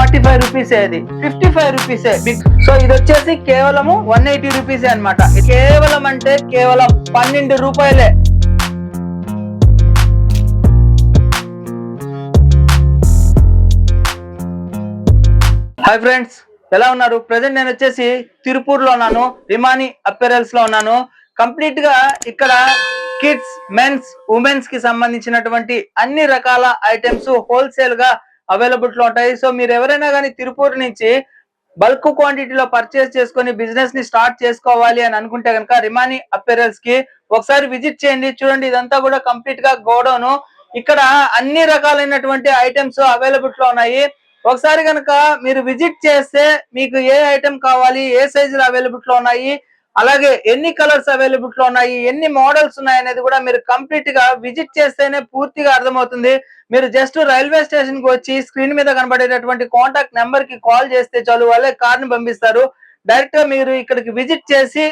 45 rupees, ఇది 55 rupees. So ఇది వచ్చేసి కేవలము 180 రూపీస్ అనమాట. కేవలం అంటే కేవలం 12 రూపాయలే. హాయ్ ఫ్రెండ్స్, ఎలా ఉన్నారు? ప్రెసెంట్ నేను వచ్చేసి తిరుపూర్లో ఉన్నాను, రిమానీ అపెరల్స్ లో ఉన్నాను. కంప్లీట్ గా ఇక్కడ కిడ్స్, మెన్స్, ఉమెన్స్ కి సంబంధించినటువంటి అన్ని రకాల ఐటమ్స్ హోల్సేల్ గా అవైలబుల్ లో ఉంటాయి. సో మీరు ఎవరైనా కానీ తిరుపూర్ నుంచి బల్క్ క్వాంటిటీలో పర్చేస్ చేసుకుని బిజినెస్ ని స్టార్ట్ చేసుకోవాలి అని అనుకుంటే కనుక రిమానీ అపెరల్స్ కి ఒకసారి విజిట్ చేయండి. చూడండి, ఇదంతా కూడా కంప్లీట్ గా గోడౌన్. ఇక్కడ అన్ని రకాలైనటువంటి ఐటమ్స్ అవైలబుల్ లో ఉన్నాయి. ఒకసారి కనుక మీరు విజిట్ చేస్తే మీకు ఏ ఐటమ్ కావాలి, ఏ సైజులు అవైలబుల్ లో ఉన్నాయి, అలాగే ఎన్ని కలర్స్ అవైలబుల్ లో ఉన్నాయి, ఎన్ని మోడల్స్ ఉన్నాయి అనేది కూడా మీరు కంప్లీట్ గా విజిట్ చేస్తేనే పూర్తిగా అర్థమవుతుంది. మీరు జస్ట్ రైల్వే స్టేషన్ కి వచ్చి స్క్రీన్ మీద కనబడేటటువంటి కాంటాక్ట్ నెంబర్ కి కాల్ చేస్తే చాలు, వాళ్ళే కార్ ని పంపిస్తారు. డైరెక్ట్ గా మీరు ఇక్కడికి విజిట్ చేసి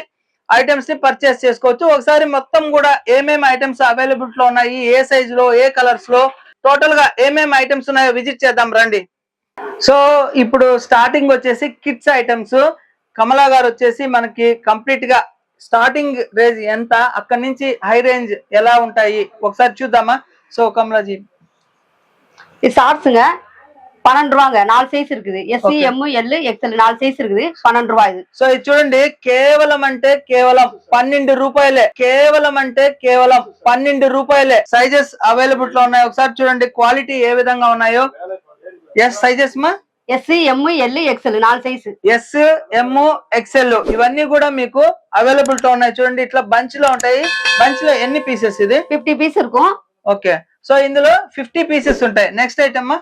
ఐటమ్స్ ని పర్చేస్ చేసుకోవచ్చు. ఒకసారి మొత్తం కూడా ఏమేమి ఐటమ్స్ అవైలబుల్ లో ఉన్నాయి, ఏ సైజ్ లో, ఏ కలర్స్ లో, టోటల్ గా ఏమేమి ఐటమ్స్ ఉన్నాయో విజిట్ చేద్దాం రండి. సో ఇప్పుడు స్టార్టింగ్ వచ్చేసి కిడ్స్ ఐటమ్స్. కమలా గారు వచ్చేసి మనకి కంప్లీట్ గా స్టార్టింగ్ రేంజ్ ఎంత, అక్కడి నుంచి హై రేంజ్ ఎలా ఉంటాయి ఒకసారి చూద్దామా. సో కమలాజీ, இது ஷார்ட்ஸுங்க 12 ரூபாங்க. 4 சைஸ் இருக்குது. S, M, L, XL 4 size இருக்குது. 12 రూపాయ ఇది. సో ఇది చూడండి, కేవలం అంటే కేవలం 12 రూపాయలే. కేవలం అంటే కేవలం 12 రూపాయలే. సైజెస్ అవైలబుల్ లో ఉన్నాయి. ఒకసారి చూడండి క్వాలిటీ ఏ విధంగా ఉన్నాయో. ఎస్ సైజెస్ మా ఎస్సి, ఎం, ఎల్, ఎక్స్ఎల్ 4 సైజ్. ఎస్, ఎం, ఎక్స్ఎల్ ఇవన్నీ కూడా మీకు అవైలబుల్ తో ఉన్నాయి. చూడండి, ఇట్లా బంచ్ లో ఉంటాయి. బంచ్ లో ఎన్ని పీసెస్? ఇది 50 పీస్ இருக்கும். ఓకే, సో ఇందులో 50 పీసెస్ ఉంటాయి. Next item.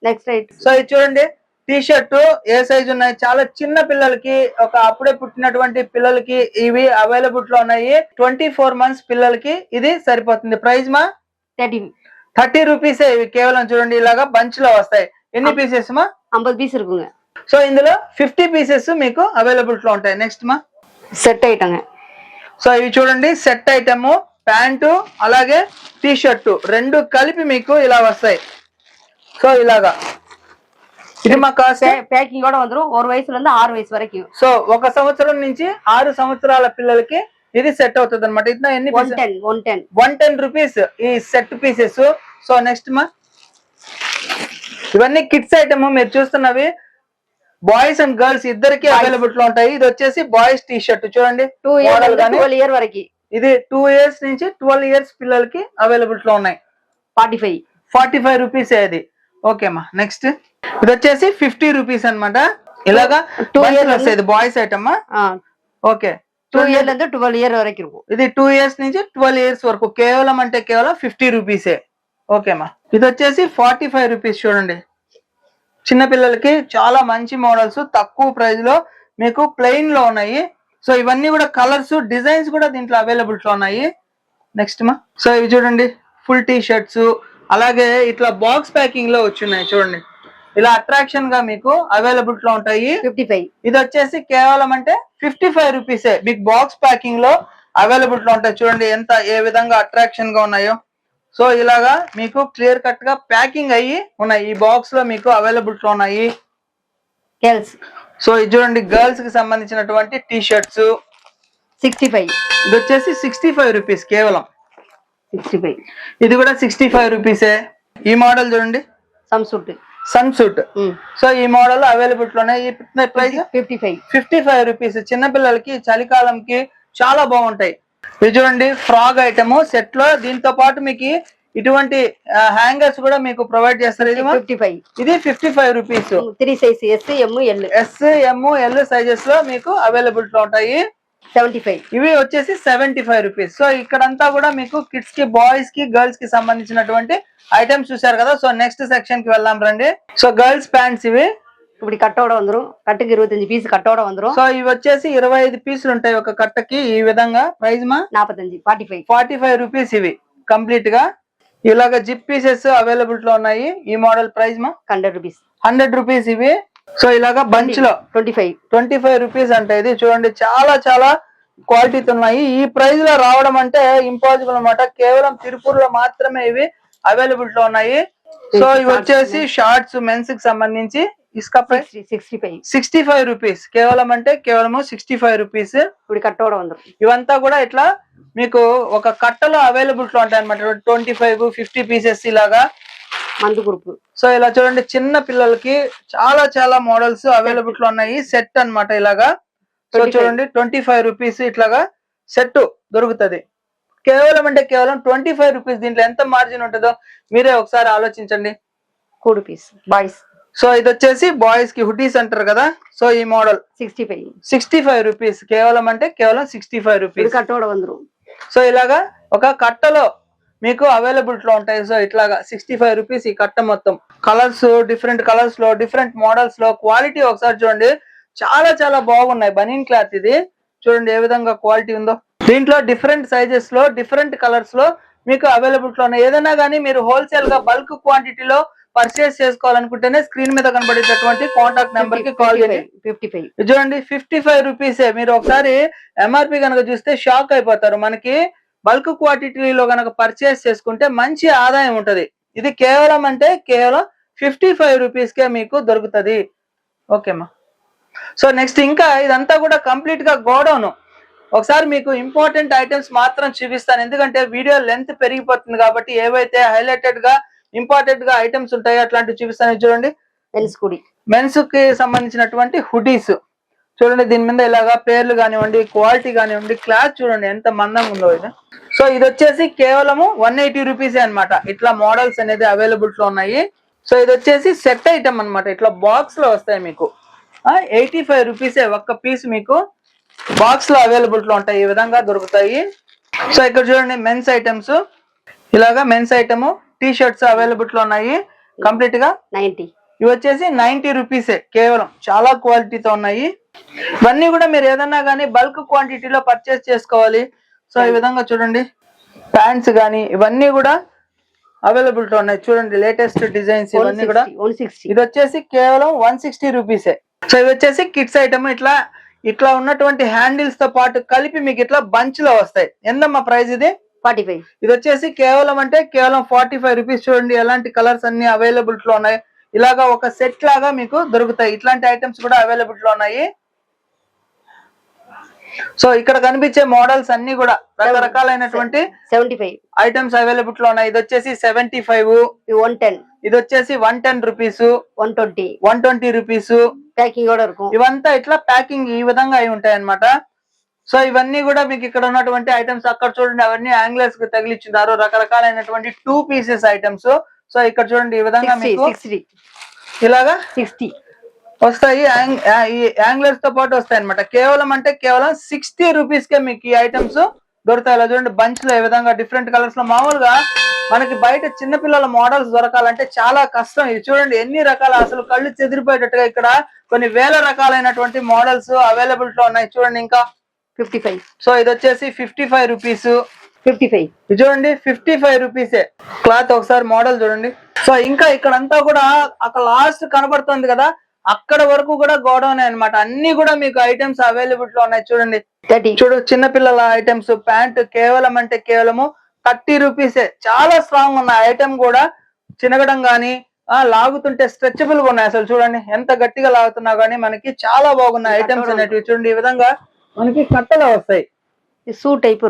Next item. So ఇది చూడండి, టీ షర్ట్ ఏ సైజ్ ఉన్నాయి, చాలా చిన్న పిల్లలకి, ఒక అప్పుడే పుట్టినటువంటి పిల్లలకి ఇవి అవైలబుల్ లో ఉన్నాయి. 24 months పిల్లలకి ఇది సరిపోతుంది. ప్రైస్ మా 30 రూపీస్. ఇవి కేవలం చూడండి ఇలాగా బంచ్ లో వస్తాయి. ఎన్ని పీసెస్ మా? 50 పీస్ இருக்குங்க. సో ఇందులో 50 పీసెస్ మీకు అవైలబుల్ లో ఉంటాయి. నెక్స్ట్ మా సెట్ ఐటమ్. సో ఇవి చూడండి, సెట్ ఐటమ్, ప్యాంటు అలాగే టీ షర్టు రెండు కలిపి మీకు ఇలా వస్తాయి. సో ఇలాగా ఇది మా కాస్ట్. ప్యాకింగ్ కూడా வந்துரும். 1 వయసుல இருந்து 6 వయసు వరకు. సో 1 సంవత్సరం నుంచి 6 సంవత్సరాల పిల్లలకి ఇది సెట్ అవుతుంది అనమాట. ఇట్లా ఎన్ని 110 రూపీస్ ఈ సెట్ పీసెస్. సో నెక్స్ట్ మా ఇవన్నీ కిడ్స్ ఐటమ్. మీరు చూస్తున్నవి బాయ్స్ అండ్ గర్ల్స్ ఇద్దరికి అవైలబుల్ లో ఉంటాయి. ఇది వచ్చేసి బాయ్స్ టీ షర్ట్ చూడండి, 2 ఇయర్ వరకు. ఇది 2 years నుంచి 12 years పిల్లలకి అవైలబుల్ లో ఉన్నాయి. 45 రూపీస్ ఇది. ఓకే మా నెక్స్ట్ ఇది వచ్చేసి 50 రూపీస్ అనమాట. ఇలాగా 2 years వస్తాయి. Boys item. ఓకే, 2 ఇయర్ నుంచి 12 ఇయర్ వరకు இருக்கும். ఇది 2 years నుంచి 12 years వరకు. కేవలం అంటే కేవలం 50 రూపీసే. ఓకే మా ఇది వచ్చేసి 45 రూపీస్. చూడండి, చిన్న పిల్లలకి చాలా మంచి మోడల్స్ తక్కువ ప్రైస్ లో మీకు ప్లెయిన్ లో ఉన్నాయి. సో ఇవన్నీ కూడా కలర్స్, డిజైన్స్ కూడా దీంట్లో అవైలబుల్ లో ఉన్నాయి. నెక్స్ట్ మా సో ఇవి చూడండి, ఫుల్ టీ షర్ట్స్ అలాగే ఇట్లా బాక్స్ ప్యాకింగ్ లో వచ్చున్నాయి. చూడండి, ఇలా అట్రాక్షన్ గా మీకు అవైలబుల్ లో ఉంటాయి. 55. ఇది వచ్చేసి కేవలం అంటే 55 రూపీసే. మీకు బాక్స్ ప్యాకింగ్ లో అవైలబుల్ లో ఉంటాయి. చూడండి ఎంత ఏ విధంగా అట్రాక్షన్ గా ఉన్నాయో. సో ఇలాగా మీకు క్లియర్ కట్ గా ప్యాకింగ్ అయ్యి ఉన్నాయి. ఈ బాక్స్ లో మీకు అవైలబుల్ లో ఉన్నాయి. సో ఇది చూడండి, గర్ల్స్ కి సంబంధించినటువంటి టీ షర్ట్స్ 65. ఇది వచ్చేసి 65 రూపీస్ కేవలం. 65. ఇది కూడా 65 రూపీసే. ఈ మోడల్ చూడండి, సన్ సూట్. సో ఈ మోడల్ అవైలబుల్ లో ఉన్నాయి. ఈ ప్రైస్ 55 రూపీస్. చిన్న పిల్లలకి చలికాలంకి చాలా బాగుంటాయి. ఇది చూడండి, ఫ్రాక్ ఐటమ్ సెట్ లో. దీంతో పాటు మీకు ఇటువంటి హ్యాంగర్స్ కూడా మీకు ప్రొవైడ్ చేస్తారు. ఇది 55 రూపీస్. 3 సైజ్ ఎస్, ఎం, ఎల్ సైజెస్ లో మీకు అవైలబుల్ లో ఉంటాయి. 75. ఇవి వచ్చేసి 75 రూపీస్. సో ఇక్కడంతా కూడా మీకు కిడ్స్ కి, బాయ్స్ కి, గర్ల్స్ కి సంబంధించినటువంటి ఐటమ్స్ చూసారు కదా. సో నెక్స్ట్ సెక్షన్ కి వెళ్దాం రండి. సో గర్ల్స్ ప్యాంట్స్ ఇవి. ఇప్పుడు కట్టోడ வந்துரும். కట్టకి 25 పీస్ కట్టోడ வந்துரும். సో ఇవి వచ్చేసి 25 పీసులు ఉంటాయి ఒక కట్టకి. ఈ విధంగా ప్రైస్ మా 45 రూపీస్. ఇవి కంప్లీట్ గా ఇలాగా జిప్ పీసెస్ అవైలబుల్ లో ఉన్నాయి. ఈ మోడల్ ప్రైస్ మా 100 రూపీస్ ఇవి. సో ఇలాగా బంచ్ లో 25 రూపీస్ అంటే. ఇది చూడండి, చాలా చాలా క్వాలిటీతో ఉన్నాయి. ఈ ప్రైస్ లో రావడం అంటే ఇంపాసిబుల్ అన్నమాట. కేవలం తిరుపూర్ లో మాత్రమే ఇవి అవైలబుల్ లో ఉన్నాయి. సో ఇవి వచ్చేసి షార్ట్స్ మెన్స్ కి సంబంధించి इसका प्राइस 65 65 రూపీస్ కేవలం అంటే కేవలము 65 రూపీస్ ఇప్పుడు కట్టోడ ఉంది ఇవంతా కూడా ఇట్లా మీకు ఒక కట్టలో అవైలబుల్ లో ఉంటాయి అన్నమాట 25 50 పీసెస్ ఇలాగా మందు గ్రూప్ సో ఇలా చూడండి చిన్న పిల్లలకి చాలా చాలా మోడల్స్ అవైలబుల్ లో ఉన్నాయి సెట్ అన్నమాట ఇలాగా సో చూడండి 25 రూపీస్ ఇట్లాగా సెట్ దొరుకుతది కేవలం అంటే కేవలం 25 రూపీస్ దీంట్లో ఎంత మార్జిన్ ఉంటుందో మీరే ఒకసారి ఆలోచించండి కూడు పీస్ బాయ్స్ సో ఇది వచ్చేసి బాయ్స్ కి హుడీస్ అంటారు కదా సో ఈ మోడల్ 65 రూపీస్ కేవలం అంటే కేవలం 65 రూపీస్ కట్టోడ వందరు సో ఇలాగా ఒక కట్టలో మీకు అవైలబుల్ లో ఉంటాయి సో ఇట్లాగా 65 రూపీస్ ఈ కట్ట మొత్తం కలర్స్ డిఫరెంట్ కలర్స్ లో డిఫరెంట్ మోడల్స్ లో క్వాలిటీ ఒకసారి చూడండి చాలా చాలా బాగున్నాయి బనీన్ క్లాత్ ఇది చూడండి ఏ విధంగా క్వాలిటీ ఉందో దీంట్లో డిఫరెంట్ సైజెస్ లో డిఫరెంట్ కలర్స్ లో మీకు అవైలబుల్ లో ఉన్నాయి ఏదైనా కానీ మీరు హోల్సేల్ గా బల్క్ క్వాంటిటీలో పర్చేస్ చేసుకోవాలనుకుంటేనే స్క్రీన్ మీద కనబడేటటువంటి కాంటాక్ట్ నెంబర్ కి కాల్ చేయండి 55 చూడండి 55 రూపీస్ మీరు ఒకసారి ఎంఆర్పి కనుక చూస్తే షాక్ అయిపోతారు మనకి బల్క్ క్వాంటిటీలో కనుక పర్చేస్ చేసుకుంటే మంచి ఆదాయం ఉంటది ఇది కేవలం అంటే కేవలం 55 రూపీస్ కే మీకు దొరుకుతది ఓకేమా సో నెక్స్ట్ ఇంకా ఇదంతా కూడా కంప్లీట్ గా గోడౌన్ ఒకసారి మీకు ఇంపార్టెంట్ ఐటమ్స్ మాత్రం చూపిస్తాను ఎందుకంటే వీడియో లెంత్ పెరిగిపోతుంది కాబట్టి ఏవైతే హైలైటెడ్ గా ఇంపార్టెంట్ గా ఐటమ్స్ ఉంటాయో అట్లాంటివి చూపిస్తాను చూడండి మెన్స్ కి సంబంధించినటువంటి హుడీస్ చూడండి దీని మీద ఇలాగా పేర్లు కానివ్వండి క్వాలిటీ కానివ్వండి క్లాత్ చూడండి ఎంత మందంగా ఉందో ఇది సో ఇది వచ్చేసి కేవలము 180 రూపీస్ అన్నమాట ఇట్లా మోడల్స్ అనేది అవైలబుల్ లో ఉన్నాయి సో ఇది వచ్చేసి సెట్ ఐటమ్ అన్నమాట ఇట్లా బాక్స్ లో వస్తాయి మీకు 85 రూపీసే ఒక్క పీస్ మీకు బాక్స్ లో అవైలబుల్ లో ఉంటాయి ఈ విధంగా దొరుకుతాయి సో ఇక్కడ చూడండి మెన్స్ ఐటమ్స్ ఇలాగా men's item T shirts available లో ఉన్నాయి కంప్లీట్ గా 90 ఇవి వచ్చేసి 90 రూపీసే కేవలం చాలా క్వాలిటీతో ఉన్నాయి ఇవన్నీ కూడా మీరు ఏదన్నా కానీ బల్క్ క్వాంటిటీలో పర్చేస్ చేసుకోవాలి సో ఈ విధంగా చూడండి ప్యాంట్స్ కానీ ఇవన్నీ కూడా అవైలబుల్ తో ఉన్నాయి చూడండి లేటెస్ట్ డిజైన్స్ ఇవన్నీ కూడా 160 ఇది వచ్చేసి కేవలం 160 రూపీసే సో ఇది వచ్చేసి కిడ్స్ ఐటమ్ ఇట్లా ఉన్నటువంటి హ్యాండిల్స్ తో పాటు కలిపి మీకు ఇట్లా బంచ్ లో వస్తాయి ఎంతమ్మా ప్రైస్ ఇది 45 ఇది వచ్చేసి కేవలం అంటే కేవలం 45 రూపీస్ చూడండి ఎలాంటి కలర్స్ అన్ని అవైలబుల్ లో ఉన్నాయి ఇలాగా ఒక సెట్ లాగా మీకు దొరుకుతాయి ఇట్లాంటి ఐటమ్స్ కూడా అవైలబుల్ లో ఉన్నాయి సో ఇక్కడ కనిపించే మోడల్స్ అన్ని కూడా రకరకాలైనటువంటి 75 ఐటమ్స్ అవైలబుల్ లో ఉన్నాయి ఇది వచ్చేసి 75 110 ఇది వచ్చేసి 110 రూపీస్ 120 రూపీస్ ప్యాకింగ్ కూడా இருக்கும் ఇవంతా ఇట్లా ప్యాకింగ్ ఈ విధంగా అయి ఉంటాయి అన్నమాట సో ఇవన్నీ కూడా మీకు ఇక్కడ ఉన్నటువంటి ఐటమ్స్ అక్కడ చూడండి అవన్నీ యాంగ్లర్స్ కి తగిలిచ్చున్నారు రకరకాలైనటువంటి 2 పీసెస్ ఐటమ్స్ సో ఇక్కడ చూడండి ఈ విధంగా మీకు 60 ఇలాగా 60 వస్తాయి ఈ యాంగ్లర్స్ తో పాటు వస్తాయి అనమాట కేవలం అంటే కేవలం 60 రూపీస్ కే మీకు ఈ ఐటమ్స్ దొరుకుతాయి ఇలా చూడండి బంచ్ లో ఈ విధంగా డిఫరెంట్ కలర్స్ లో మామూలుగా మనకి బయట చిన్నపిల్లల మోడల్స్ దొరకాలంటే చాలా కష్టం ఇది చూడండి ఎన్ని రకాల అసలు కళ్ళు చెదిరిపోయేటట్టుగా ఇక్కడ కొన్ని వేల రకాలైనటువంటి మోడల్స్ అవైలబుల్ లో ఉన్నాయి చూడండి ఇంకా 55 సో ఇది వచ్చేసి 55 రూపీస్ 55 ఇది చూడండి 55 రూపీసే క్లాత్ ఒకసారి మోడల్ చూడండి సో ఇంకా ఇక్కడంతా కూడా అక్కడ లాస్ట్ కనబడుతుంది కదా అక్కడ వరకు కూడా గోడౌన్ అన్నమాట అన్ని కూడా మీకు ఐటమ్స్ అవైలబుల్ లో ఉన్నాయి చూడండి చూడు చిన్న పిల్లల ఐటమ్స్ ప్యాంట్ కేవలం అంటే కేవలము 30 రూపీసే చాలా స్ట్రాంగ్ ఉన్నాయి ఐటమ్ కూడా చినగడం గానీ లాగుతుంటే స్ట్రెచబుల్ గా ఉన్నాయి అసలు చూడండి ఎంత గట్టిగా లాగుతున్నా గానీ మనకి చాలా బాగున్నాయి ఐటమ్స్ అనేటివి చూడండి ఈ విధంగా మనకి కట్టలో వస్తాయి షూ టైప్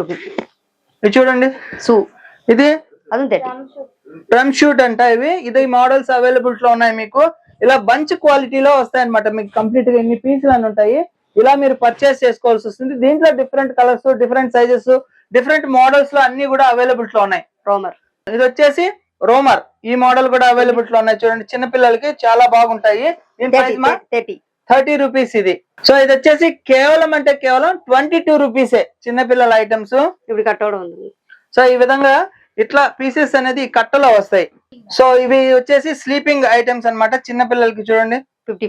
ఇది చూడండి షూ ఇది అదే డ్రమ్ షూట్ అంట ఇది మోడల్స్ అవైలబుల్ లో ఉన్నాయి మీకు ఇలా బంచ్ క్వాలిటీలో వస్తాయి అనమాట మీకు కంప్లీట్ గా ఎన్ని పీసులు అని ఉంటాయి ఇలా మీరు పర్చేస్ చేసుకోవాల్సి వస్తుంది దీంట్లో different colours different sizes different models లో అన్ని కూడా అవైలబుల్ లో ఉన్నాయి రోమర్ ఇది వచ్చేసి రోమర్ ఈ మోడల్ కూడా అవైలబుల్ లో ఉన్నాయి చూడండి చిన్న పిల్లలకి చాలా బాగుంటాయి 30 రూపీస్ ఇది సో ఇది వచ్చేసి కేవలం అంటే కేవలం 22 రూపీసే చిన్న పిల్లల ఐటమ్స్ ఇప్పుడు కట్టడం ఉంది సో ఈ విధంగా ఇట్లా పీసెస్ అనేది కట్టలో వస్తాయి సో ఇవి వచ్చేసి స్లీపింగ్ ఐటమ్స్ అన్నమాట చిన్న పిల్లలకి చూడండి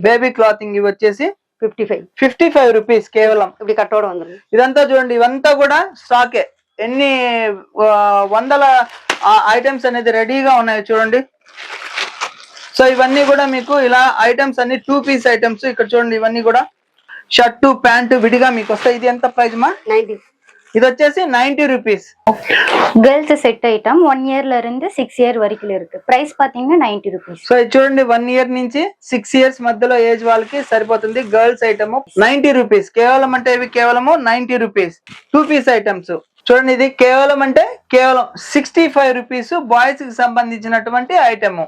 బేబీ క్లాతింగ్ ఇవి వచ్చేసి 55 రూపీస్ కేవలం ఇప్పుడు కట్టడం ఉంది ఇదంతా చూడండి ఇవంతా కూడా స్టాకే ఎన్ని వందల ఐటమ్స్ అనేది రెడీగా ఉన్నాయి చూడండి సో ఇవన్నీ కూడా మీకు ఇలా ఐటమ్స్ అన్ని 2 పీస్ ఐటమ్స్ ఇక్కడ చూడండి ఇవన్నీ కూడా షర్టు ప్యాంటు విడిగా మీకు వస్తాయి ఇది ఎంత ప్రైస్ మా ఇది వచ్చేసి 90 రూపీస్. கேர்ள்ஸ் செட் ஐட்டம் 1 இயர்ல இருந்து 6 இயர் வரைக்கும் இருக்கு. பிரைஸ் பாத்தீங்கன்னா 90 రూపీస్. సో ఇది చూడండి 1 ఇయర్ నుంచి 6 ఇయర్స్ మధ్యలో ఏజ్ వాళ్ళకి సరిపోతుంది. Girls item 90 rupees. కేవలం అంటే ఇవి కేవలము 90 రూపీస్ 2 పీస్ ఐటమ్స్. చూడండి ఇది కేవలం అంటే కేవలం 65 రూపీస్ బాయ్స్ కి సంబంధించినటువంటి item.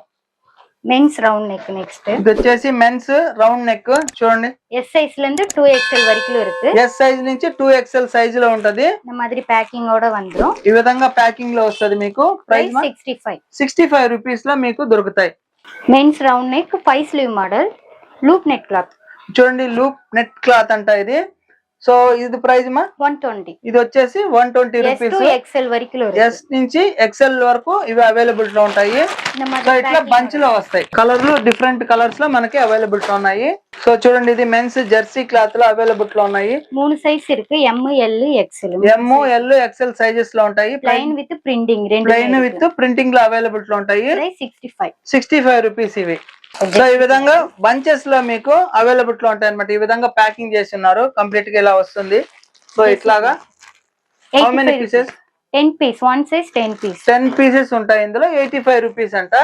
Men's round neck next. ఇది వచ్చేసి మెన్స్ రౌండ్ నెక్ చూడండి. ఎస్ సైజ్ ல இருந்து 2XL వరకు இருக்கு. ఎస్ సైజ్ నుంచి 2XL సైజ్ లో ఉంటది. இந்த மாதிரி பேக்கிங் ஓட வந்துரும். ఈ విధంగా ప్యాకింగ్ లో వస్తది మీకు. ప్రైస్ 65 రూపీస్ లో మీకు దొరుకుతాయి. Men's round neck 5 sleeve model loop net cloth. చూడండి లూప్ నెట్ క్లాత్ అంట ఇది. సో ఇది ప్రైస్ మా 120. ఇది వచ్చేసి 120 రూపీస్. XL వరకు ఎస్ నుంచి XL వరకు ఇవి అవైలబుల్ లో ఉంటాయి. సో ఇట్లా బంచ్ లో వస్తాయి. కలర్లు డిఫరెంట్ కలర్స్ లో మనకి అవైలబుల్ లో ఉన్నాయి. సో చూడండి ఇది మెన్స్ జెర్సీ క్లాత్ లో అవైలబుల్ లో ఉన్నాయి. 3 సైజ్ ఇருக்கு. M L XL. M L XL sizes లో ఉంటాయి. Plain with printing plain with printing లో అవైలబుల్ లో ఉంటాయి. 65 రూపీస్ ఇవి. సో ఈ విధంగా బంచెస్ లో మీకు అవైలబుల్ లో ఉంటాయి అన్నమాట. ఈ విధంగా ప్యాకింగ్ చేసి ఉన్నారు. కంప్లీట్ గా ఇలా వస్తుంది. సో ఇట్లాగా how many pieces? 10 piece. 1 size 10 piece. 10 pieces ఉంటాయి ఇందులో. 85 రూపీస్ అంట.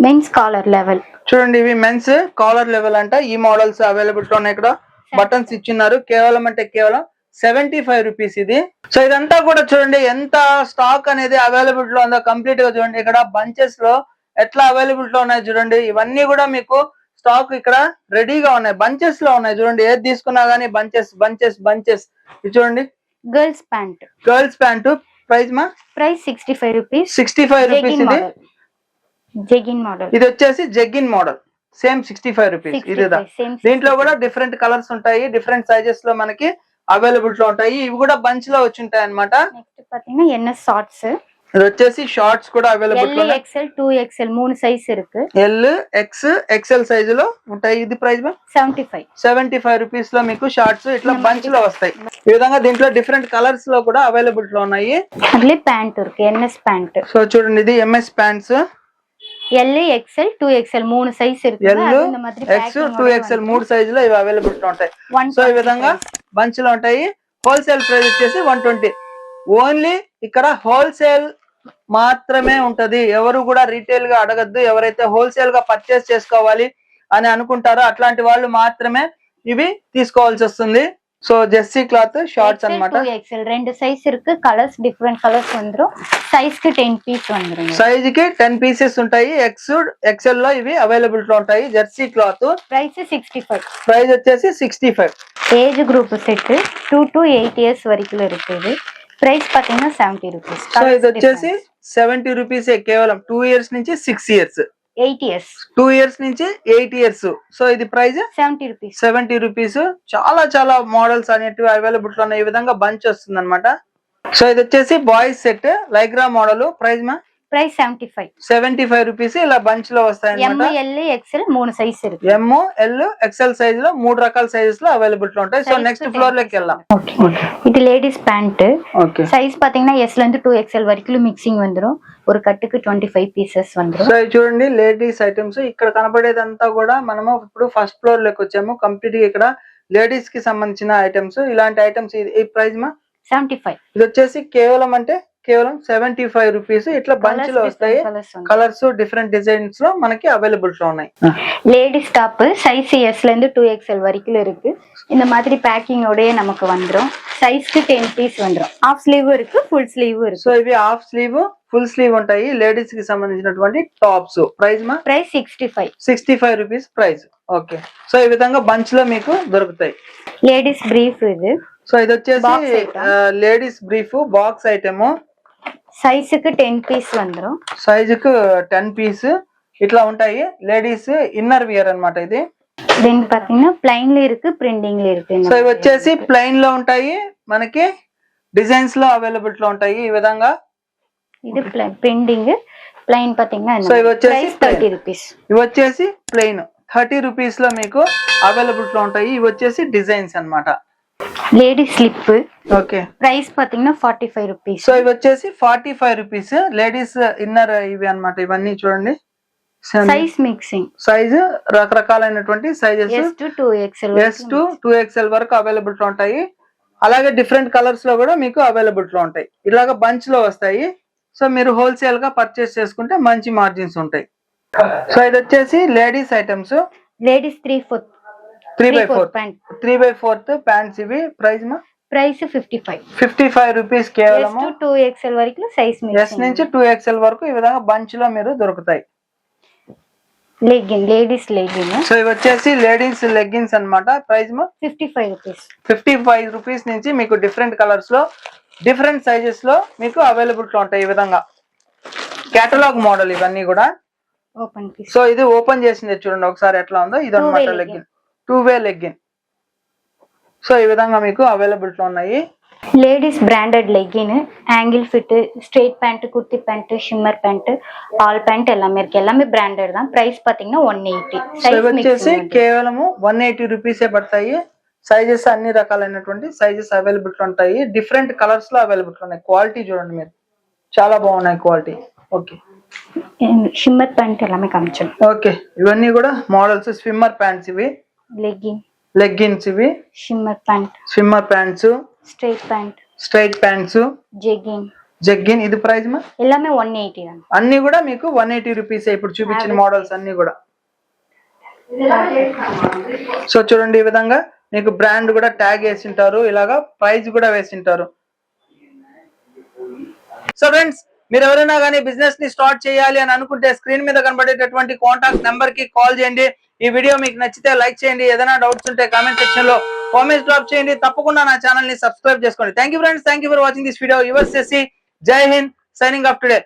మెన్స్ కాలర్ లెవెల్ చూడండి ఇవి మెన్స్ కాలర్ లెవెల్ అంట. ఈ మోడల్స్ అవైలబుల్ లో ఉన్నాయి. ఇక్కడ బటన్స్ ఇచ్చిన్నారు. కేవలం అంటే కేవలం 75 రూపీస్ ఇది. సో ఇదంతా కూడా చూడండి ఎంత స్టాక్ అనేది అవైలబుల్ లో ఉందో కంప్లీట్ గా చూడండి. ఇక్కడ బంచెస్ లో ఎట్లా అవైలబుల్ లో ఉన్నాయి చూడండి. ఇవన్నీ కూడా మీకు స్టాక్ ఇక్కడ రెడీగా ఉన్నాయి. బంచెస్ లో ఉన్నాయి చూడండి. ఏది తీసుకున్నా గానీ బంచెస్ బంచెస్ బంచెస్. ఇది చూడండి girls pant. Girls pant price మా ప్రైస్ 65 రూపీస్. 65 రూపీస్ ఇది. జెగిన్ మోడల్. ఇది వచ్చేసి జెగిన్ మోడల్. సేమ్ 65 రూపీస్ ఇది. దీంట్లో కూడా డిఫరెంట్ కలర్స్ ఉంటాయి. డిఫరెంట్ సైజెస్ లో మనకి అవైలబుల్ లో ఉంటాయి. ఇవి కూడా బంచ్ లో వచ్చి ఉంటాయి అన్నమాట. నెక్స్ట్ பாத்தீங்கன்னா NS షార్ట్స్. ఇది వచ్చేసి షార్ట్స్ కూడా అవైలబుల్ లో ఉన్నాయి. XL 2XL 3 సైజ్ ఇருக்கு. L X XL సైజ్ లో ఉంటాయి. ఇది ప్రైస్ 75 రూపీస్ లో మీకు షార్ట్స్ ఇట్లా బంచ్ లో వస్తాయి. ఈ విధంగా దీంట్లో డిఫరెంట్ కలర్స్ లో కూడా అవైలబుల్ లో ఉన్నాయి. అట్లే ప్యాంట్ ఇருக்கு. NS pant. సో చూడండి ఇది MS pants. L XL 2XL 3 size ఇருக்கு. L X 2XL 3 సైజ్ లో ఇవి అవైలబుల్ లో ఉంటాయి. సో ఈ విధంగా బంచ్ లో ఉంటాయి. హోల్సేల్ ప్రైస్ వచ్చేసి 120. ఓన్లీ ఇక్కడ హోల్సేల్ మాత్రమే ఉంటది. ఎవరు కూడా రీటైల్ గా అడగద్దు. ఎవరైతే హోల్సేల్ గా పర్చేస్ చేసుకోవాలి అని అనుకుంటారో అట్లాంటి వాళ్ళు మాత్రమే ఇవి తీసుకోవాల్సి వస్తుంది. సో జెర్సీ క్లాత్ షార్ట్స్ అన్నమాట. 2XL 2 సైజ్ ఇருக்கு. కలర్స్ డిఫరెంట్ కలర్స్ வந்துரும். సైజ్ కి 10 పీస్ வந்துரும். సైజ్ కి 10 పీసెస్ ఉంటాయి. XL లో ఇవి అవైలబుల్ లో ఉంటాయి. Jersey cloth. ప్రైస్ 65. ప్రైస్ వచ్చేసి 65. Age group set 2 to 8 years వరకు ఇருக்கு. ఇది ప్రైస్ పాతీనా 70 రూపీస్. సో ఇది వచ్చేసి 70 రూపీస్. కేవలం 2 ఇయర్స్ నుంచి 6 ఇయర్స్ 8 ఇయర్స్ 2 ఇయర్స్ నుంచి 8 ఇయర్స్. సో ఇది ప్రైస్ 70 రూపీస్. చాలా చాలా మోడల్స్ అనేటివి అవైలబుల్ లో ఉన్నాయి. ఈ విధంగా బంచ్ వస్తుంది అనమాట. సో ఇది వచ్చేసి బాయ్స్ సెట్ లైగ్రా మోడల్. ప్రైస్ మా ప్రైస్ 75 రూపీస్. ఇలా బంచ్ లో వస్తాయి అన్నమాట. M L XL 3 సైజ్ ఇருக்கு. M L XL సైజ్ లో 3 రకాల సైజెస్ లో అవైలబుల్ లో ఉంటాయి. సో నెక్స్ట్ ఫ్లోర్ లోకి వెళ్దాం. ఇది లేడీస్ ప్యాంట్. ఓకే. సైజ్ பாத்தீங்கன்னா S ல இருந்து 2XL వరకు మిక్సింగ్ வந்துரும். ஒரு కట్టుకు 25 పీసెస్ வந்துரும். సో చూడండి లేడీస్ ఐటమ్స్. ఇక్కడ కనబడేదంతా కూడా మనము ఇప్పుడు ఫస్ట్ ఫ్లోర్ లోకి వచ్చాము. కంప్లీట్ గా ఇక్కడ లేడీస్ కి సంబంధించిన ఐటమ్స్. ఇలాంటి ఐటమ్స్ ఈ ప్రైస్ మా 75. ఇది వచ్చేసి కేవలం అంటే కేవలం 75 రూపీస్. ఇట్లా బంచ్ లో వస్తాయి. కలర్స్ డిఫరెంట్ డిజైన్స్ లో మనకి అవైలబుల్ లో ఉన్నాయి. லேடிஸ் டாப் சைஸ் S ல இருந்து 2XL வரைக்கும் இருக்கு. இந்த மாதிரி பேக்கிங் ஓடயே நமக்கு வந்துரும். சைஸ்க்கு 10 பீஸ் வந்துரும். హాఫ్ స్లీవ్ இருக்கு, ఫుల్ స్లీవ్ இருக்கு. సో ఇవి హాఫ్ స్లీవ్ ఫుల్ స్లీవ్ ఉంటాయి. లేడీస్ కి సంబంధించినటువంటి టాప్స్. ప్రైస్ మా price 65 rupees price. Okay. So ఈ విధంగా బంచ్ లో మీకు దొరుకుతాయి. లేడీస్ బ్రీఫ్ ఇది. సో ఇది వచ్చేసి లేడీస్ బ్రీఫ్ బాక్స్ ఐటమ్. సైజుకు 10 పీస్ வந்துரும். సైజుకు 10 పీస్ ఇట్లా ఉంటాయి. లేడీస్ ఇన్నర్ వియర్ అన్నమాట ఇది. దీనికి పాతీங்கன்னா ప్లెయిన్ లో ఇருக்கு, ప్రింటింగ్ లో ఇருக்கு. సో ఇవి వచ్చేసి ప్లెయిన్ లో ఉంటాయి. మనకి డిజైన్స్ లో అవైలబుల్ లో ఉంటాయి. ఈ విధంగా ఇది ప్రింటింగ్ ప్లెయిన్ పాతీங்கன்னா. సో ఇవి వచ్చేసి 30 రూపీస్. ఇవి వచ్చేసి ప్లెయిన్ 30 రూపీస్ లో మీకు అవైలబుల్ లో ఉంటాయి. ఇవి వచ్చేసి డిజైన్స్ అన్నమాట. Ladies slip. ఓకే. ప్రైస్ పాతీங்கன்னா 45 రూపీస్. సో ఇవి వచ్చేసి 45 రూపీస్. లేడీస్ ఇన్నర్ ఇవి అన్నమాట. ఇవన్నీ చూడండి. Size mixing. సైజ్ రకరకాలైనటువంటి sizes. S to 2XL S to 2XL వరకు అవైలబుల్ లో ఉంటాయి. అలాగే డిఫరెంట్ కలర్స్ లో కూడా మీకు అవైలబిలిటీ లో ఉంటాయి. ఇలాగ బంచ్ లో వస్తాయి. సో మీరు హోల్సేల్ గా పర్చేస్ చేసుకుంటే మంచి మార్జిన్స్ ఉంటాయి. సో ఇది వచ్చేసి ladies items, ladies 3/4 3/4 pant 3/4 pants. ఇవి ప్రైస్ మా ప్రైస్ 55. 55 రూపీస్ ఎస్ కేవలము. టు 2XL వరకు సైజ్ ఎస్ నుంచి 2XL వరకు ఈ విధంగా బంచ్ లో మీరు దొరుకుతాయి. లెగ్గిన్, లేడీస్ లెగ్గిన్ సో ఇవి వచ్చేసి లేడీస్ లెగ్గిన్స్ అన్నమాట. ప్రైస్ మా 55 రూపీస్. 55 రూపీస్ నుంచి మీకు డిఫరెంట్ కలర్స్ లో డిఫరెంట్ సైజెస్ లో మీకు అవైలబిలిటీ ఉంటాయి. ఈ విధంగా కేటలాగ్ మోడల్ ఇవన్నీ కూడా. Open piece. సో ఇది ఓపెన్ చేసింది చూడండి ఒకసారి ఎట్లా ఉందో. ఇది అనమాట లెగ్గిన్, 2-way లెగ్గిన్. సో ఈ విధంగా మీకు అవైలబిలిటీ ఉన్నాయి. Ladies branded legging, ankle fit, straight pant, kurti pant, shimmer pant, all pant எல்லாமே பிராண்டட் தான். ప్రైస్ பாத்தீங்கன்னா 180. సో ఇవి వచ్చేసి కేవలము 180 రూపీసే పడతాయి. సైజెస్ అన్ని రకాలైనటువంటి సైజెస్ అవైలబిలిటీ ఉంటాయి. డిఫరెంట్ కలర్స్ లో అవైలబిలిటీ ఉన్నాయి. క్వాలిటీ చూడండి మీరు, చాలా బాగున్నాయి క్వాలిటీ. ఓకే, షిమ్మర్ ప్యాంట్ எல்லாமே కామించండి. ఓకే, ఇవన్నీ కూడా మోడల్స్. స్విమ్మర్ ప్యాంట్స్ ఇవి, లెగ్గిన్స్ ఇవి, స్విమ్మర్ ప్యాంట్స్, స్ట్రైట్ ప్యాంట్స్, జెగ్గిన్. ఇది ప్రైస్ మా எல்லாமே 180 தான். అన్ని కూడా మీకు 180 రూపీస్. ఇప్పుడు చూపించిన మోడల్స్ అన్ని కూడా. సో చూడండి ఈ విధంగా మీకు బ్రాండ్ కూడా ట్యాగ్ వేసి ఉంటారు, ఇలాగా ప్రైస్ కూడా వేసి ఉంటారు. సో ఫ్రెండ్స్, మీరు ఎవరైనా కానీ బిజినెస్ ని స్టార్ట్ చేయాలి అని అనుకుంటే స్క్రీన్ మీద కనబడేటటువంటి కాంటాక్ట్ నెంబర్ కి కాల్ చేయండి. ఈ వీడియో మీకు నచ్చితే లైక్ చేయండి. ఏదైనా డౌట్స్ ఉంటే కామెంట్ సెక్షన్ లో కామెంట్స్ డ్రాప్ చేయండి. తప్పకుండా నా ఛానల్ ని సబ్స్క్రైబ్ చేసుకోండి. Thank you friends, thank you for watching this video. Yours చేసి జై హింద్, సైనింగ్ ఆఫ్ టుడే.